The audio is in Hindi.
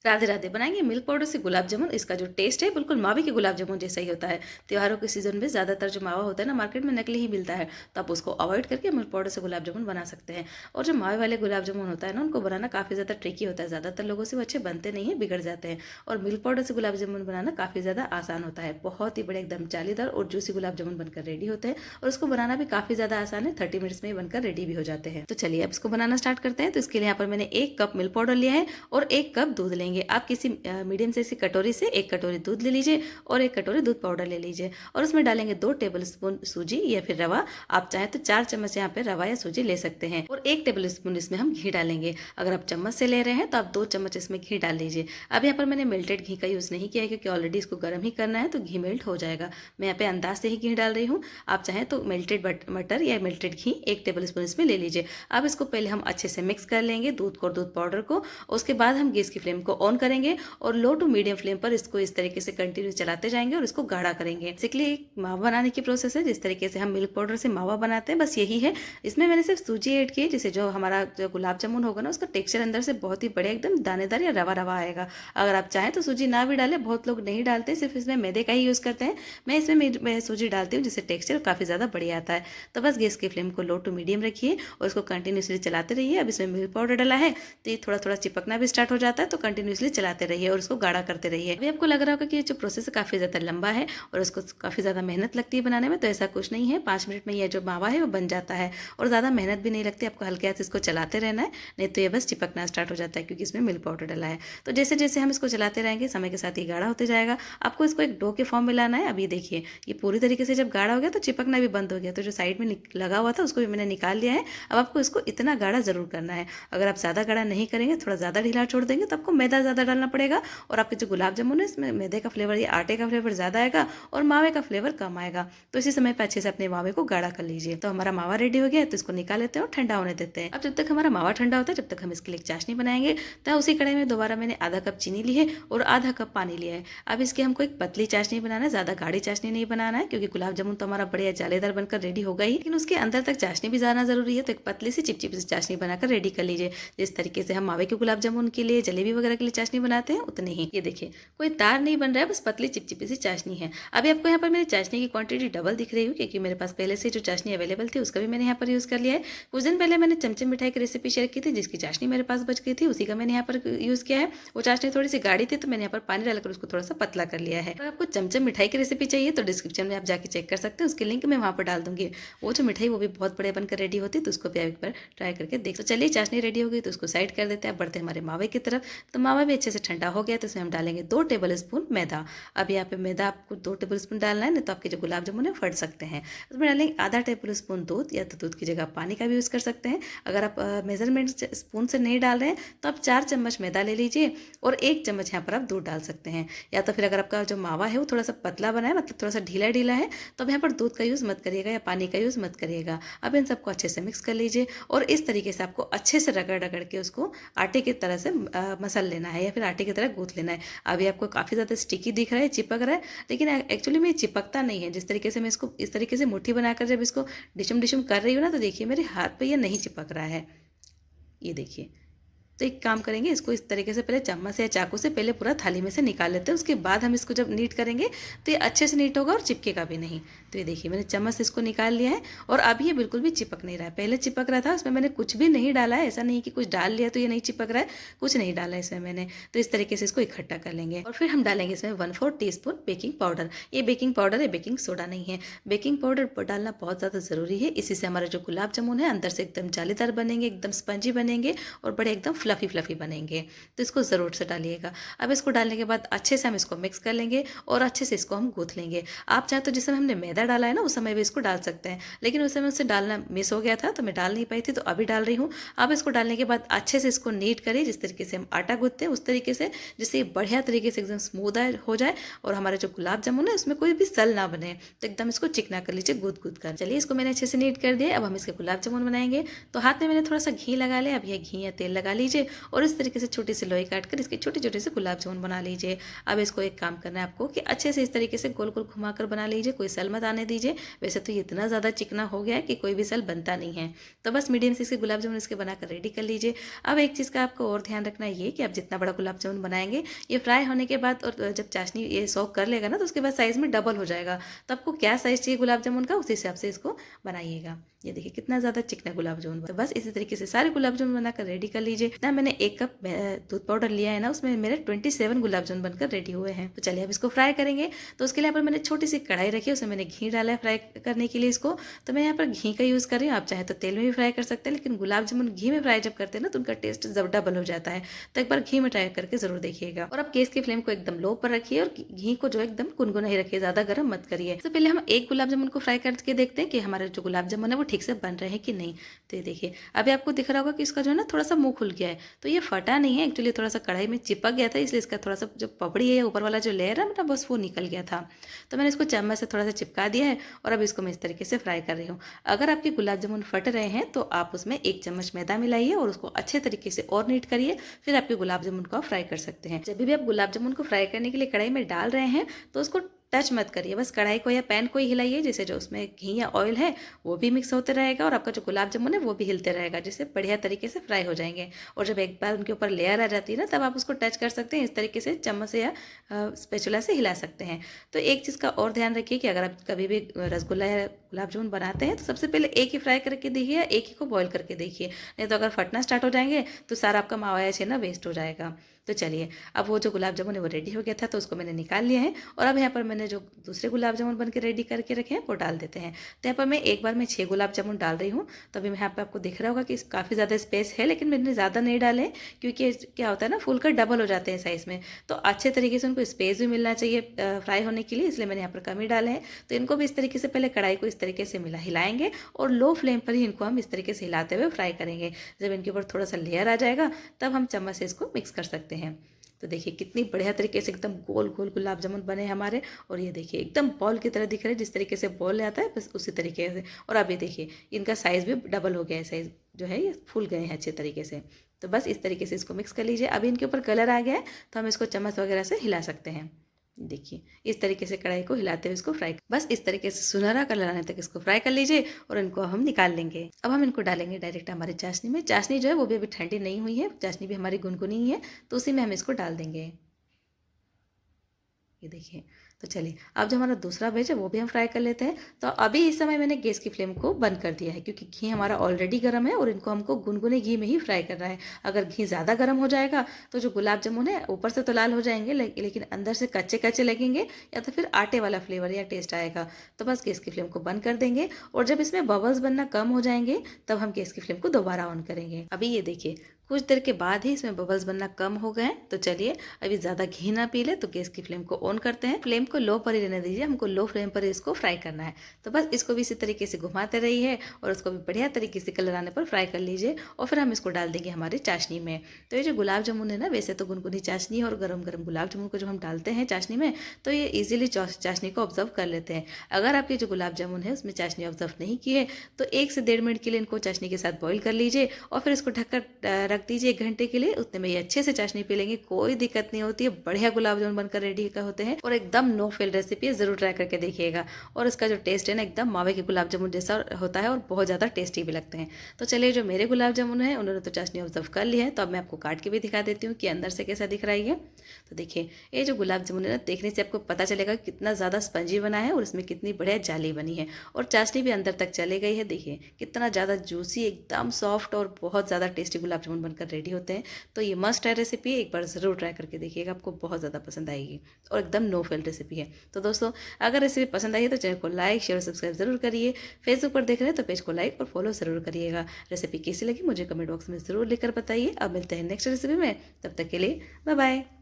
राधे राधे। बनाएंगे मिल्क पाउडर से गुलाब जामुन। इसका जो टेस्ट है बिल्कुल मावे के गुलाब जामुन जैसा ही होता है। त्योहारों के सीजन में ज़्यादातर जो मावा होता है ना, मार्केट में नकली ही मिलता है, तो आप उसको अवॉइड करके मिल्क पाउडर से गुलाब जामुन बना सकते हैं। और जो मावे वाले गुलाब जामुन होता है ना, उनको बनाना काफ़ी ज़्यादा ट्रिकी होता है। ज़्यादातर लोगों से वो अच्छे बनते नहीं है, बिगड़ जाते हैं। और मिल्क पाउडर से गुलाब जामुन बनाना काफ़ी ज़्यादा आसान होता है। बहुत ही बड़े एकदम जालीदार और जूसी गुलाब जामुन बनकर रेडी होते हैं। और उसको बनाना भी काफ़ी ज़्यादा आसान है, 30 मिनट्स में ही बनकर रेडी भी हो जाते हैं। तो चलिए अब इसको बनाना स्टार्ट करते हैं। तो इसके लिए यहाँ पर मैंने 1 कप मिल्क पाउडर लिया है और 1 कप दूध लेंगे। आप किसी मीडियम से कटोरी से 1 कटोरी दूध ले लीजिए और 1 कटोरी दूध पाउडर ले लीजिए। और उसमें डालेंगे 2 टेबल स्पून सूजी या फिर रवा। आप चाहें तो 4 चम्मच यहाँ पे रवा या सूजी ले सकते हैं। और 1 टेबल स्पून इसमें हम घी डालेंगे। अगर आप चम्मच से ले रहे हैं तो आप 2 चम्मच इसमें घी डाल लीजिए। अब यहाँ पर मैंने मेल्टेड घी का यूज़ नहीं किया है, क्योंकि ऑलरेडी इसको गर्म ही करना है, तो घी मेल्ट हो जाएगा। मैं यहाँ पे अंदाज से ही घी डाल रही हूँ। आप चाहें तो मेल्टेड मटर या मेल्टेड घी 1 टेबल स्पून इसमें ले लीजिए। अब इसको पहले हम अच्छे से मिक्स कर लेंगे, दूध को और दूध पाउडर को। उसके बाद हम गैस की फ्लेम को ऑन करेंगे और लो टू मीडियम फ्लेम पर इसको इस तरीके से कंटिन्यू चलाते जाएंगे और इसको गाढ़ा करेंगे। बेसिकली एक मावा बनाने की प्रोसेस है, जिस तरीके से हम मिल्क पाउडर से मावा बनाते हैं, बस यही है। इसमें मैंने सिर्फ सूजी ऐड की है, जिससे जो हमारा जो गुलाब जामुन होगा ना, उसका टेक्सचर अंदर से बहुत ही बढ़िया एकदम दानेदार या रवा रवा आएगा। अगर आप चाहें तो सूजी ना भी डालें, बहुत लोग नहीं डालते, सिर्फ इसमें मैदे का ही यूज़ करते हैं। मैं इसमें मैं सूजी डालती हूँ, जिससे टेक्सचर काफ़ी ज़्यादा बढ़िया आता है। तो बस गैस की फ्लेम को लो टू मीडियम रखिए और इसको कंटिन्यूसली चलाते रहिए। अब इसमें मिल्क पाउडर डाला है तो ये थोड़ा थोड़ा चिपकना भी स्टार्ट हो जाता है, तो कंटिन्यूसली चलाते रहिए और इसको गाढ़ा करते रहिए। अभी आपको लग रहा होगा कि ये जो प्रोसेस है काफ़ी ज़्यादा लंबा है और इसको काफ़ी ज़्यादा मेहनत लगती है बनाने में, तो ऐसा कुछ नहीं है। 5 मिनट में ये जो मावा है वो बन जाता है और ज़्यादा मेहनत भी नहीं लगती। आपको हल्के हाथ से इसको चलाते रहना है, नहीं तो ये बस चिपकना स्टार्ट हो जाता है, क्योंकि इसमें मिल्क पाउडर डाला है। तो जैसे जैसे हम इसको चलाते रहेंगे, समय के साथ ये गाढ़ा होते जाएगा। आपको इसको एक डो के फॉर्म में लाना है। अब ये देखिए, ये पूरी तरीके से जब गाढ़ा हो गया तो चिपकना भी बंद हो गया। तो जो साइड में लगा हुआ था उसको भी मैंने निकाल लिया है। अब आपको इसको इतना गाढ़ा ज़रूर करना है। अगर आप ज़्यादा गाढ़ा नहीं करेंगे, थोड़ा ज़्यादा ढीला छोड़ देंगे, तो आपको मैदा ज़्यादा डालना पड़ेगा और आपके जो गुलाब जामुन है इसमें मैदे का फ्लेवर या आटे का फ्लेवर ज़्यादा आएगा और मावे का फ्लेवर कम आएगा। तो इसी समय पर अच्छे से अपने मावे को गाढ़ा कर लीजिए। तो हमारा मावा रेडी हो गया है, तो इसको निकाल लेते हैं और ठंडा होने देते हैं। अब जब तक हमारा मावा ठंडा होता है, जब तक हम इसके लिए चाशनी बनाएंगे। तो उसी कढ़ाई में दोबारा मैंने आधा कप चीनी ली है और आधा कप पानी लिया है। अब इसके हमको एक पतली चाशनी बनाना है, ज़्यादा गाढ़ी चाशनी नहीं बनाना है, क्योंकि गुलाब जामुन तो हमारा बढ़िया जालेदार बनकर रेडी होगा ही, लेकिन उसके अंदर तक चाशनी भी जाना जरूरी है। तो एक पतली सी चिपचिपी सी चाशनी बनाकर रेडी कर लीजिए। जिस तरीके से हम मावे के गुलाब जामुन के लिए, जलेबी वगैरह के लिए चाशनी बनाते हैं, उतनी ही। ये देखिए, कोई तार नहीं बन रहा है, बस पतली चिपचिपी सी चाशनी है। अभी आपको यहाँ पर मेरी चाशनी की क्वांटिटी डबल दिख रही है, क्योंकि मेरे पास पहले से जो चाशनी अवेलेबल थी उसका भी मैंने यहाँ पर यूज़ कर लिया है। कुछ दिन पहले मैंने चमचम मिठाई की रेसिपी शेयर की थी, जिसकी चाशनी मेरे पास बच गई थी, उसी का मैंने यहाँ पर यूज़ किया है। वो चाशनी थोड़ी सी गाढ़ी थी, तो मैंने यहाँ पर पानी डालकर उसको थोड़ा सा पतला कर लिया है। अगर आपको चमचम मिठाई की रेसिपी चाहिए तो डिस्क्रिप्शन में आप जाके चेक कर सकते हैं, उसकी लिंक मैं वहाँ पर डाल दूंगी। वो जो मिठाई वो भी बहुत बढ़िया बनकर रेडी होती है, तो उसको भी आप एक बार ट्राई करके देख। तो चलिए, चाशनी रेडी हो गई तो उसको साइड कर देते हैं। बढ़ते हैं हमारे मावे की तरफ। तो मावा भी अच्छे से ठंडा हो गया, तो इसमें हम डालेंगे 2 टेबल स्पून मैदा। अब यहाँ पे मैदा आपको 2 टेबल स्पून डालना है, नहीं तो आपके जो गुलाब जामुन है फट सकते हैं। उसमें डालेंगे आधा टेबल स्पून दूध, या तो दूध की जगह पानी का भी यूज़ कर सकते हैं। अगर आप मेजरमेंट स्पून से नहीं डाल रहे हैं तो आप 4 चम्मच मैदा ले लीजिए और 1 चम्मच यहाँ पर आप दूध डाल सकते हैं। या तो फिर अगर आपका जो मावा है वो थोड़ा सा पतला बना है, मतलब थोड़ा सा ढीला ढीला है, तो अब यहाँ पर दूध का यूज़ मत करिएगा या पानी का यूज़ मत करिएगा। अब इन सबको अच्छे से मिक्स कर लीजिए और इस तरीके से आपको अच्छे से रगड़ रगड़ के उसको आटे की तरह से मसल लेना है या फिर आटे की तरह गूँथ लेना है। अभी आपको काफ़ी ज़्यादा स्टिकी दिख रहा है, चिपक रहा है, लेकिन एक्चुअली में चिपकता नहीं है। जिस तरीके से मैं इसको इस तरीके से मुट्ठी बनाकर जब इसको डिशम डिशम कर रही हूँ ना, तो देखिए मेरे हाथ पे ये नहीं चिपक रहा है। ये देखिए। तो एक काम करेंगे, इसको इस तरीके से पहले चम्मच या चाकू से पहले पूरा थाली में से निकाल लेते हैं। उसके बाद हम इसको जब नीट करेंगे तो ये अच्छे से नीट होगा और चिपकेगा भी नहीं। तो ये देखिए, मैंने चम्मच से इसको निकाल लिया है और अब ये बिल्कुल भी चिपक नहीं रहा है। पहले चिपक रहा था, उसमें मैंने कुछ भी नहीं डाला है। ऐसा नहीं कि कुछ डाल लिया तो ये नहीं चिपक रहा है, कुछ नहीं डाला है इसमें मैंने। तो इस तरीके से इसको इकट्ठा कर लेंगे और फिर हम डालेंगे इसमें 1/4 टीस्पून बेकिंग पाउडर। ये बेकिंग पाउडर है, बेकिंग सोडा नहीं है। बेकिंग पाउडर डालना बहुत ज़्यादा ज़रूरी है। इसी से हमारा जो गुलाब जामुन है अंदर से एकदम जालीदार बनेंगे, एकदम स्पंजी बनेंगे और बड़े एकदम फ्लफी फ्लफी बनेंगे। तो इसको ज़रूर से डालिएगा। अब इसको डालने के बाद अच्छे से हम इसको मिक्स कर लेंगे और अच्छे से इसको हम गूँथ लेंगे। आप चाहे तो जिस समय हमने मैदा डाला है ना, उस समय भी इसको डाल सकते हैं, लेकिन उस समय उससे डालना मिस हो गया था तो मैं डाल नहीं पाई थी, तो अभी डाल रही हूँ। अब इसको डालने के बाद अच्छे से इसको नीट करिए, जिस तरीके से हम आटा गूँथते हैं उस तरीके से, जिससे बढ़िया तरीके से एकदम स्मूथ हो जाए और हमारे जो गुलाब जामुन है उसमें कोई भी सल ना बने। तो एकदम इसको चिकना कर लीजिए गूँथ गूँथ कर। चलिए, इसको मैंने अच्छे से नीट कर दिया। अब हम इसके गुलाब जामुन बनाएंगे। तो हाथ में मैंने थोड़ा सा घी लगा लिया। अब यह घी या तेल लगा लीजिए लीजिए और इस तरीके से छोटी सी लोई काट कर इसके छोटे छोटे से गुलाब जामुन बना लीजिए। अब इसको एक काम करना है आपको कि अच्छे से इस तरीके से गोल गोल घुमाकर बना लीजिए, कोई सल मत आने दीजिए। वैसे तो ये इतना ज़्यादा चिकना हो गया है कि कोई भी सल बनता नहीं है। तो बस मीडियम से इसके गुलाब जामुन इसके बनाकर रेडी कर लीजिए। अब एक चीज़ का आपको और ध्यान रखना ये कि आप जितना बड़ा गुलाब जामुन बनाएंगे, ये फ्राई होने के बाद और जब चाशनी ये सोक कर लेगा ना, तो उसके बाद साइज़ में डबल हो जाएगा। तो आपको क्या साइज़ चाहिए गुलाब जामुन का, उस हिसाब से इसको बनाइएगा। ये देखिए कितना ज़्यादा चिकना गुलाब जामुन। तो बस इसी तरीके से सारे गुलाब जामुन बनाकर रेडी कर लीजिए। ना मैंने 1 कप दूध पाउडर लिया है ना, उसमें मेरे 27 गुलाब जामुन बनकर रेडी हुए हैं। तो चलिए अब इसको फ्राई करेंगे। तो उसके लिए यहाँ पर मैंने छोटी सी कढ़ाई रखी है, उसमें मैंने घी डाला है फ्राई करने के लिए इसको। तो मैं यहाँ पर घी का यूज़ कर रही हूँ, आप चाहे तो तेल में भी फ्राई कर सकते हैं, लेकिन गुलाब जामुन घी में फ्राई जब करते हैं ना, तो उनका टेस्ट जब डबल हो जाता है। तो एक बार घी में ट्राई करके जरूर देखिएगा। और अब गैस की फ्लेम को एकदम लो पर रखिए और घी को जो एकदम गुनगुना ही रखिए, ज़्यादा गर्म मत करिए। तो पहले हम एक गुलाब जामुन को फ्राई करके देखते हैं कि हमारे जो गुलाब जामुन है वो ठीक से बन रहे हैं कि नहीं। तो ये देखिए अभी आपको दिख रहा होगा कि इसका जो है ना थोड़ा सा मुंह खुल गया है। तो ये फटा नहीं है, एक्चुअली थोड़ा सा कढ़ाई में चिपक गया था, इसलिए इसका थोड़ा सा जो पपड़ी है ऊपर वाला जो लेयर है ना, बस वो निकल गया था। तो मैंने इसको चम्मच से थोड़ा सा चिपका दिया है और अब इसको मैं इस तरीके से फ्राई कर रही हूँ। अगर आपके गुलाब जामुन फट रहे हैं तो आप उसमें 1 चम्मच मैदा मिलाइए और उसको अच्छे तरीके से और नीट करिए, फिर आपके गुलाब जामुन को आप फ्राई कर सकते हैं। जब भी आप गुलाब जामुन को फ्राई करने के लिए कढ़ाई में डाल रहे हैं तो उसको टच मत करिए, बस कढ़ाई को या पैन को ही हिलाइए, जिससे जो उसमें घी या ऑयल है वो भी मिक्स होते रहेगा और आपका जो गुलाब जामुन है वो भी हिलते रहेगा, जिससे बढ़िया तरीके से फ्राई हो जाएंगे। और जब एक बार उनके ऊपर लेयर आ जाती है ना, तब आप उसको टच कर सकते हैं, इस तरीके से चम्मच से या स्पैचुला से हिला सकते हैं। तो एक चीज़ का और ध्यान रखिए कि अगर आप कभी भी रसगुल्ला या गुलाब जामुन बनाते हैं तो सबसे पहले एक ही फ्राई करके देखिए या एक ही को बॉईल करके देखिए, नहीं तो अगर फटना स्टार्ट हो जाएंगे तो सारा आपका मावा या छेना वेस्ट हो जाएगा। तो चलिए अब वो जो गुलाब जामुन है वो रेडी हो गया था, तो उसको मैंने निकाल लिया है और अब यहाँ पर मैंने जो दूसरे गुलाब जामुन बन के रेडी करके रखे हैं वो डाल देते हैं। तो यहाँ पर मैं एक बार में 6 गुलाब जामुन डाल रही हूँ। तो अभी यहाँ पर आपको दिख रहा होगा कि काफ़ी ज़्यादा स्पेस है, लेकिन मैंने ज़्यादा नहीं डाले क्योंकि क्या होता है ना, फूल कर डबल हो जाते हैं साइज़ में, तो अच्छे तरीके से उनको स्पेस भी मिलना चाहिए फ्राई होने के लिए, इसलिए मैंने यहाँ पर कम ही डाले हैं। तो इनको भी इस तरीके से पहले कढ़ाई को इस तरीके से हिलाएंगे और लो फ्लेम पर ही इनको हम इस तरीके से हिलाते हुए फ्राई करेंगे। जब इनके ऊपर थोड़ा सा लेयर आ जाएगा तब हम चम्मच से इसको मिक्स कर सकते हैं। तो देखिए कितनी बढ़िया तरीके से एकदम गोल गोल गुलाब जामुन बने हमारे, और ये देखिए एकदम बॉल की तरह दिख रहे हैं, जिस तरीके से बॉल आता है बस उसी तरीके से। और अभी देखिए इनका साइज़ भी डबल हो गया है, साइज़ जो है ये फूल गए हैं अच्छे तरीके से। तो बस इस तरीके से इसको मिक्स कर लीजिए। अभी इनके ऊपर कलर आ गया है तो हम इसको चम्मच वगैरह से हिला सकते हैं। देखिए इस तरीके से कढ़ाई को हिलाते हुए इसको फ्राई, बस इस तरीके से सुनहरा कलर आने तक इसको फ्राई कर लीजिए और इनको हम निकाल लेंगे। अब हम इनको डालेंगे डायरेक्ट हमारी चाशनी में। चाशनी जो है वो भी अभी ठंडी नहीं हुई है, चाशनी भी हमारी गुनगुनी है, तो उसी में हम इसको डाल देंगे। ये देखिए। तो चलिए अब जो हमारा दूसरा वेज है वो भी हम फ्राई कर लेते हैं। तो अभी इस समय मैंने गैस की फ्लेम को बंद कर दिया है क्योंकि घी हमारा ऑलरेडी गर्म है और इनको हमको गुनगुने घी में ही फ्राई करना है। अगर घी ज़्यादा गर्म हो जाएगा तो जो गुलाब जामुन है ऊपर से तो लाल हो जाएंगे, लेकिन अंदर से कच्चे कच्चे लगेंगे या तो फिर आटे वाला फ्लेवर या टेस्ट आएगा। तो बस गैस की फ्लेम को बंद कर देंगे और जब इसमें बबल्स बनना कम हो जाएंगे तब हम गैस की फ्लेम को दोबारा ऑन करेंगे। अभी ये देखिए कुछ देर के बाद ही इसमें बबल्स बनना कम हो गए। तो चलिए अभी ज़्यादा घी ना पी ले तो गैस की फ्लेम को ऑन करते हैं। फ्लेम को लो पर ही रहने दीजिए, हमको लो फ्लेम पर इसको फ्राई करना है। तो बस इसको भी इसी तरीके से घुमाते रहिए और उसको भी बढ़िया तरीके से कलर आने पर फ्राई कर लीजिए और फिर हम इसको डाल देंगे हमारी चाशनी में। तो ये जो गुलाब जामुन है ना, वैसे तो गुनगुनी चाशनी है और गरम गरम गुलाब जामुन को जो हम डालते हैं चाशनी में तो ये ईजिली चाशनी को ऑब्जर्व कर लेते हैं। अगर आपके जो गुलाब जामुन है उसमें चाशनी ऑब्जर्व नहीं की है तो 1 से 1.5 मिनट के लिए इनको चाशनी के साथ बॉईल कर लीजिए और फिर इसको ढककर रख दीजिए 1 घंटे के लिए। उतने में ये अच्छे से चाशनी पी लेंगे, कोई दिक्कत नहीं होती है। बढ़िया गुलाब जामुन बनकर रेडी का होते हैं और एकदम नो फेल रेसिपी है, जरूर ट्राई करके देखिएगा। और इसका जो टेस्ट है ना एकदम मावे के गुलाब जामुन जैसा होता है और बहुत ज़्यादा टेस्टी भी लगते हैं। तो चलिए जो मेरे गुलाब जामुन है उन्होंने तो चाशनी ऑब्जर्व कर ली है, तो अब मैं आपको काट के भी दिखा देती हूँ कि अंदर से कैसा दिख रहा है ये। तो देखिए ये जो गुलाब जामुन है ना, देखने से आपको पता चलेगा कितना ज़्यादा स्पंजी बना है और इसमें कितनी बढ़िया जाली बनी है और चाशनी भी अंदर तक चले गई है। देखिए कितना ज़्यादा जूसी, एकदम सॉफ्ट और बहुत ज़्यादा टेस्टी गुलाब जामुन बनकर रेडी होते हैं। तो ये मस्ट ट्राई रेसिपी है, एक बार ज़रूर ट्राई करके देखिएगा, आपको बहुत ज़्यादा पसंद आएगी और एकदम नो फेल रेसिपी है। तो दोस्तों अगर रेसिपी पसंद आई है तो चैनल को लाइक शेयर और सब्सक्राइब जरूर करिए। फेसबुक पर देख रहे हैं तो पेज को लाइक और फॉलो जरूर करिएगा। रेसिपी कैसी लगी मुझे कमेंट बॉक्स में ज़रूर लिखकर बताइए। अब मिलते हैं नेक्स्ट रेसिपी में, तब तक के लिए बाय बाय।